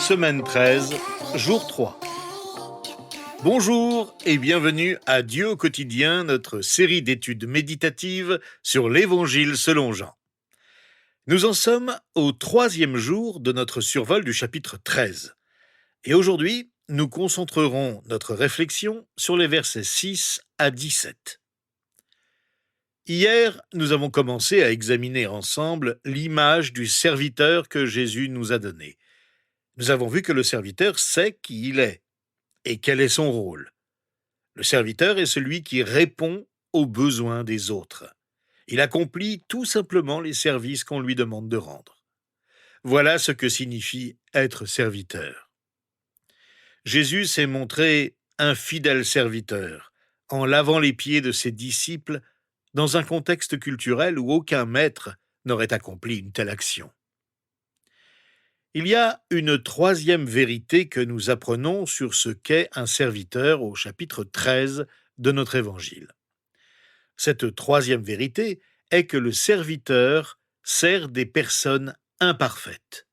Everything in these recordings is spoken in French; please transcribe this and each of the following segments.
semaine 13, jour 3. Bonjour et bienvenue à Dieu au quotidien, notre série d'études méditatives sur l'Évangile selon Jean. Nous en sommes au 3e jour de notre survol du chapitre 13. Et aujourd'hui, nous concentrerons notre réflexion sur les versets 6 à 17. Hier, nous avons commencé à examiner ensemble l'image du serviteur que Jésus nous a donnée. Nous avons vu que le serviteur sait qui il est et quel est son rôle. Le serviteur est celui qui répond aux besoins des autres. Il accomplit tout simplement les services qu'on lui demande de rendre. Voilà ce que signifie être serviteur. Jésus s'est montré un fidèle serviteur en lavant les pieds de ses disciples dans un contexte culturel où aucun maître n'aurait accompli une telle action. Il y a une 3e vérité que nous apprenons sur ce qu'est un serviteur au chapitre 13 de notre évangile. Cette 3e vérité est que le serviteur sert des personnes imparfaites.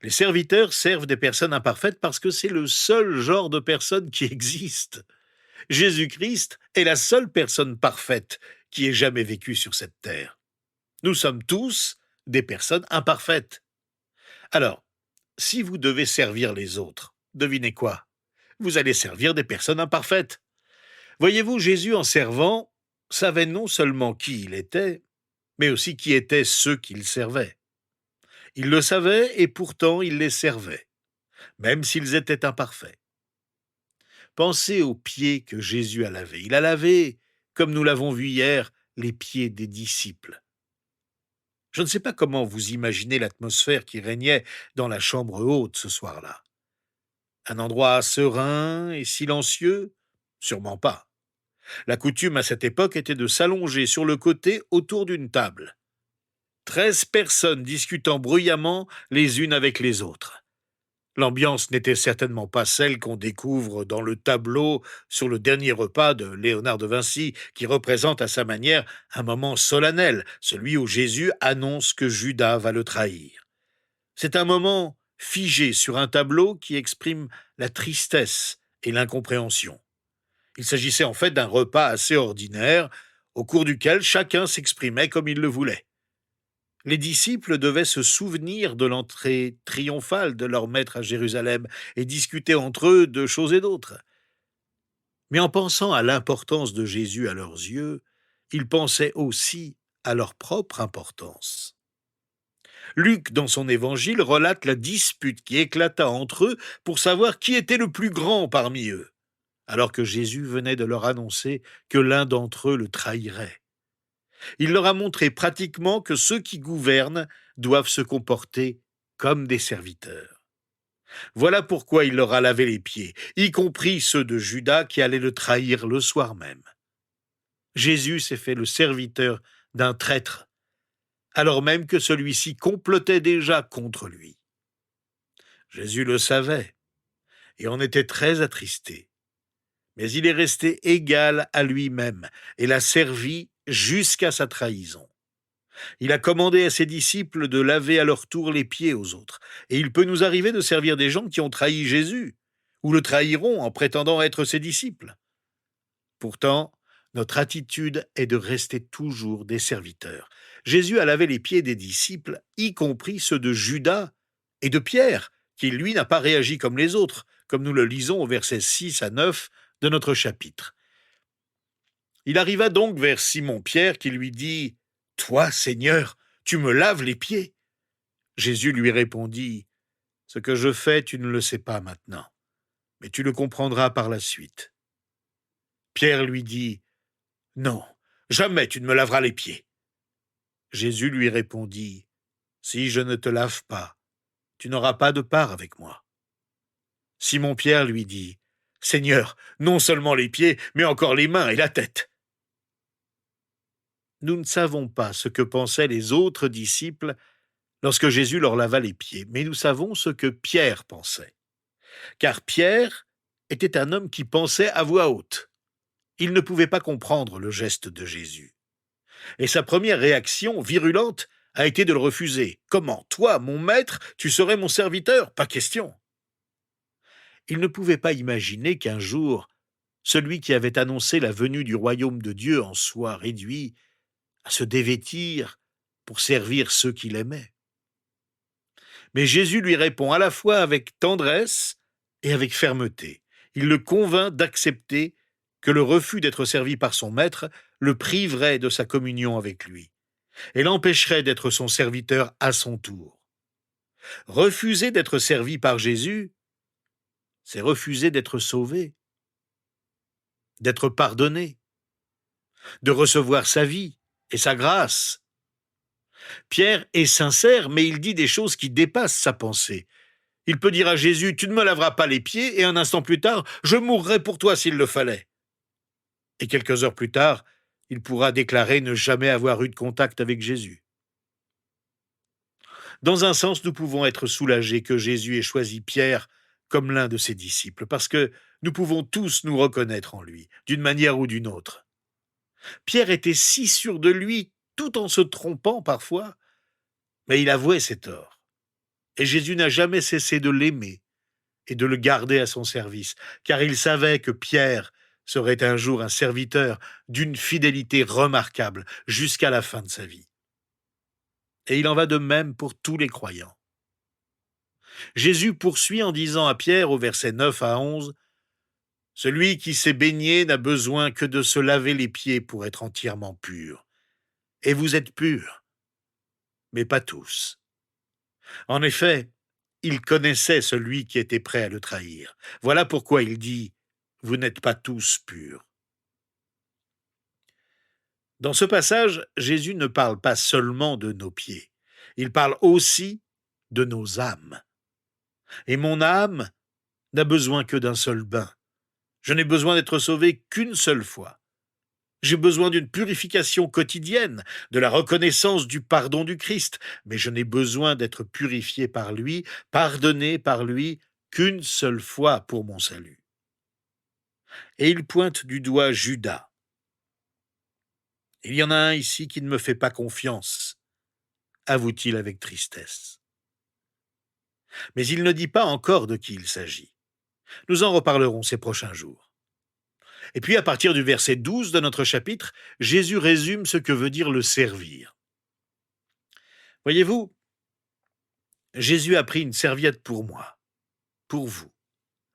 Les serviteurs servent des personnes imparfaites parce que c'est le seul genre de personne qui existe. Jésus-Christ est la seule personne parfaite qui ait jamais vécu sur cette terre. Nous sommes tous des personnes imparfaites. Alors, si vous devez servir les autres, devinez quoi? Vous allez servir des personnes imparfaites. Voyez-vous, Jésus, en servant, savait non seulement qui il était, mais aussi qui étaient ceux qu'il servait. Il le savait et pourtant il les servait, même s'ils étaient imparfaits. Pensez aux pieds que Jésus a lavés. Il a lavé, comme nous l'avons vu hier, les pieds des disciples. Je ne sais pas comment vous imaginez l'atmosphère qui régnait dans la chambre haute ce soir-là. Un endroit serein et silencieux? Sûrement pas. La coutume à cette époque était de s'allonger sur le côté autour d'une table. 13 personnes discutant bruyamment les unes avec les autres. L'ambiance n'était certainement pas celle qu'on découvre dans le tableau sur le dernier repas de Léonard de Vinci, qui représente à sa manière un moment solennel, celui où Jésus annonce que Judas va le trahir. C'est un moment figé sur un tableau qui exprime la tristesse et l'incompréhension. Il s'agissait en fait d'un repas assez ordinaire, au cours duquel chacun s'exprimait comme il le voulait. Les disciples devaient se souvenir de l'entrée triomphale de leur maître à Jérusalem et discuter entre eux de choses et d'autres. Mais en pensant à l'importance de Jésus à leurs yeux, ils pensaient aussi à leur propre importance. Luc, dans son évangile, relate la dispute qui éclata entre eux pour savoir qui était le plus grand parmi eux, alors que Jésus venait de leur annoncer que l'un d'entre eux le trahirait. Il leur a montré pratiquement que ceux qui gouvernent doivent se comporter comme des serviteurs. Voilà pourquoi il leur a lavé les pieds, y compris ceux de Judas qui allaient le trahir le soir même. Jésus s'est fait le serviteur d'un traître, alors même que celui-ci complotait déjà contre lui. Jésus le savait et en était très attristé. Mais il est resté égal à lui-même et l'a servi jusqu'à sa trahison. Il a commandé à ses disciples de laver à leur tour les pieds aux autres. Et il peut nous arriver de servir des gens qui ont trahi Jésus, ou le trahiront en prétendant être ses disciples. Pourtant, notre attitude est de rester toujours des serviteurs. Jésus a lavé les pieds des disciples, y compris ceux de Judas et de Pierre, qui lui n'a pas réagi comme les autres, comme nous le lisons au verset 6 à 9 de notre chapitre. Il arriva donc vers Simon-Pierre qui lui dit « Toi, Seigneur, tu me laves les pieds ?» Jésus lui répondit « Ce que je fais, tu ne le sais pas maintenant, mais tu le comprendras par la suite. » Pierre lui dit « Non, jamais tu ne me laveras les pieds. » Jésus lui répondit « Si je ne te lave pas, tu n'auras pas de part avec moi. » Simon-Pierre lui dit « Seigneur, non seulement les pieds, mais encore les mains et la tête. » Nous ne savons pas ce que pensaient les autres disciples lorsque Jésus leur lava les pieds, mais nous savons ce que Pierre pensait. Car Pierre était un homme qui pensait à voix haute. Il ne pouvait pas comprendre le geste de Jésus. Et sa première réaction, virulente, a été de le refuser. Comment, toi, mon maître, tu serais mon serviteur? Pas question. Il ne pouvait pas imaginer qu'un jour, celui qui avait annoncé la venue du royaume de Dieu en soit réduit à se dévêtir pour servir ceux qu'il aimait. Mais Jésus lui répond à la fois avec tendresse et avec fermeté. Il le convainc d'accepter que le refus d'être servi par son maître le priverait de sa communion avec lui et l'empêcherait d'être son serviteur à son tour. Refuser d'être servi par Jésus, c'est refuser d'être sauvé, d'être pardonné, de recevoir sa vie et sa grâce. Pierre est sincère, mais il dit des choses qui dépassent sa pensée. Il peut dire à Jésus, « Tu ne me laveras pas les pieds » et un instant plus tard, « Je mourrai pour toi s'il le fallait ». Et quelques heures plus tard, il pourra déclarer ne jamais avoir eu de contact avec Jésus. Dans un sens, nous pouvons être soulagés que Jésus ait choisi Pierre comme l'un de ses disciples, parce que nous pouvons tous nous reconnaître en lui, d'une manière ou d'une autre. Pierre était si sûr de lui, tout en se trompant parfois, mais il avouait ses torts. Et Jésus n'a jamais cessé de l'aimer et de le garder à son service, car il savait que Pierre serait un jour un serviteur d'une fidélité remarquable jusqu'à la fin de sa vie. Et il en va de même pour tous les croyants. Jésus poursuit en disant à Pierre au verset 9 à 11, « Celui qui s'est baigné n'a besoin que de se laver les pieds pour être entièrement pur. Et vous êtes purs, mais pas tous. » En effet, il connaissait celui qui était prêt à le trahir. Voilà pourquoi il dit « Vous n'êtes pas tous purs. » Dans ce passage, Jésus ne parle pas seulement de nos pieds, il parle aussi de nos âmes. Et mon âme n'a besoin que d'un seul bain. Je n'ai besoin d'être sauvé qu'une seule fois. J'ai besoin d'une purification quotidienne, de la reconnaissance du pardon du Christ, mais je n'ai besoin d'être purifié par lui, pardonné par lui, qu'une seule fois pour mon salut. Et il pointe du doigt Judas. Il y en a un ici qui ne me fait pas confiance, avoue-t-il avec tristesse. Mais il ne dit pas encore de qui il s'agit. Nous en reparlerons ces prochains jours. Et puis à partir du verset 12 de notre chapitre, Jésus résume ce que veut dire le servir. Voyez-vous, Jésus a pris une serviette pour moi, pour vous,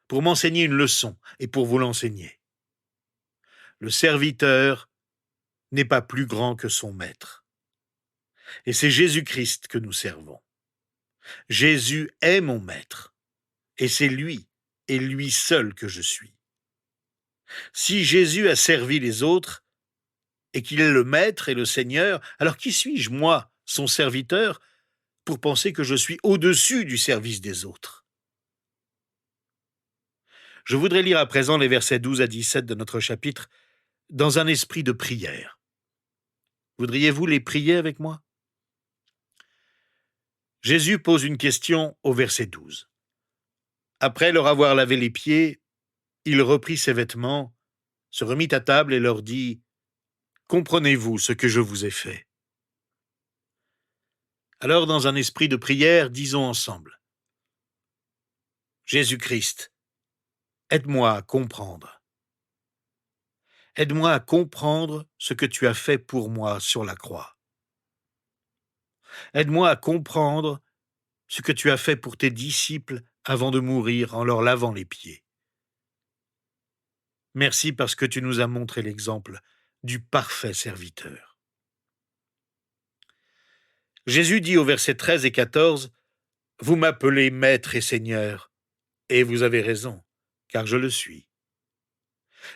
pour m'enseigner une leçon et pour vous l'enseigner. Le serviteur n'est pas plus grand que son maître. Et c'est Jésus-Christ que nous servons. Jésus est mon maître, et c'est lui, et lui seul que je suis. Si Jésus a servi les autres, et qu'il est le maître et le Seigneur, alors qui suis-je, moi, son serviteur, pour penser que je suis au-dessus du service des autres? Je voudrais lire à présent les versets 12 à 17 de notre chapitre dans un esprit de prière. Voudriez-vous les prier avec moi? Jésus pose une question au verset 12. Après leur avoir lavé les pieds, il reprit ses vêtements, se remit à table et leur dit « Comprenez-vous ce que je vous ai fait ?» Alors, dans un esprit de prière, disons ensemble « Jésus-Christ, aide-moi à comprendre. Aide-moi à comprendre ce que tu as fait pour moi sur la croix. Aide-moi à comprendre ce que tu as fait pour tes disciples avant de mourir en leur lavant les pieds. Merci parce que tu nous as montré l'exemple du parfait serviteur. » Jésus dit au verset 13 et 14, « Vous m'appelez Maître et Seigneur, et vous avez raison, car je le suis.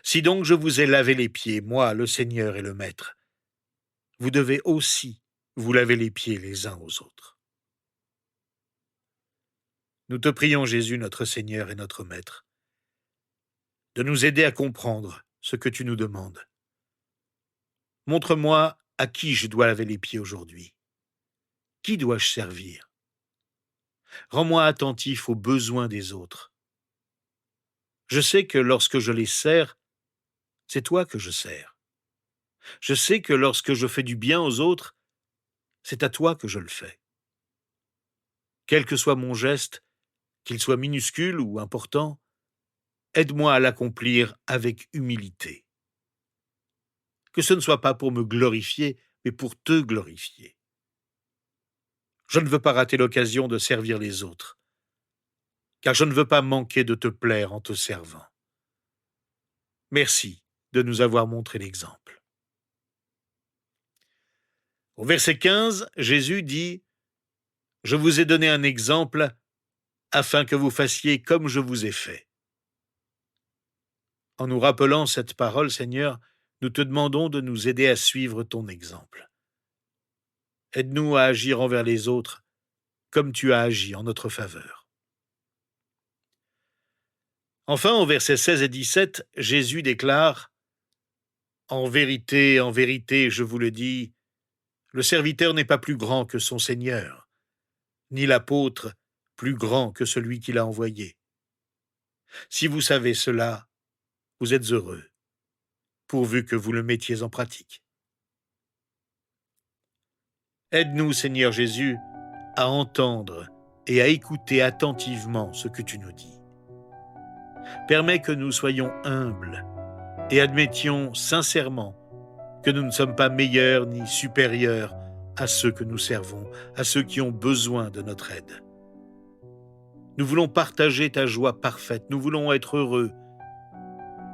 Si donc je vous ai lavé les pieds, moi, le Seigneur et le Maître, vous devez aussi vous laver les pieds les uns aux autres. » Nous te prions, Jésus, notre Seigneur et notre Maître, de nous aider à comprendre ce que tu nous demandes. Montre-moi à qui je dois laver les pieds aujourd'hui. Qui dois-je servir? Rends-moi attentif aux besoins des autres. Je sais que lorsque je les sers, c'est toi que je sers. Je sais que lorsque je fais du bien aux autres, c'est à toi que je le fais. Quel que soit mon geste, qu'il soit minuscule ou important, aide-moi à l'accomplir avec humilité. Que ce ne soit pas pour me glorifier, mais pour te glorifier. Je ne veux pas rater l'occasion de servir les autres, car je ne veux pas manquer de te plaire en te servant. Merci de nous avoir montré l'exemple. Au verset 15, Jésus dit « Je vous ai donné un exemple afin que vous fassiez comme je vous ai fait. » En nous rappelant cette parole, Seigneur, nous te demandons de nous aider à suivre ton exemple. Aide-nous à agir envers les autres comme tu as agi en notre faveur. Enfin, au verset 16 et 17, Jésus déclare « en vérité, je vous le dis, le serviteur n'est pas plus grand que son Seigneur, ni l'apôtre plus grand que celui qui l'a envoyé. Si vous savez cela, vous êtes heureux, pourvu que vous le mettiez en pratique. » Aide-nous, Seigneur Jésus, à entendre et à écouter attentivement ce que tu nous dis. Permets que nous soyons humbles et admettions sincèrement que nous ne sommes pas meilleurs ni supérieurs à ceux que nous servons, à ceux qui ont besoin de notre aide. Nous voulons partager ta joie parfaite, nous voulons être heureux.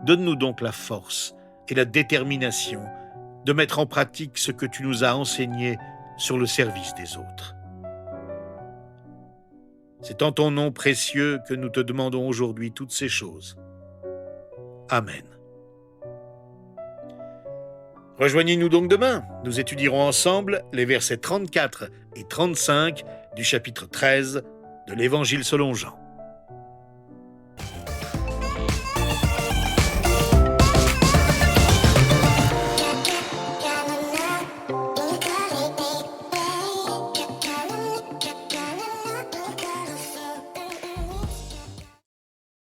Donne-nous donc la force et la détermination de mettre en pratique ce que tu nous as enseigné sur le service des autres. C'est en ton nom précieux que nous te demandons aujourd'hui toutes ces choses. Amen. Rejoignez-nous donc demain. Nous étudierons ensemble les versets 34 et 35 du chapitre 13 de l'Évangile selon Jean.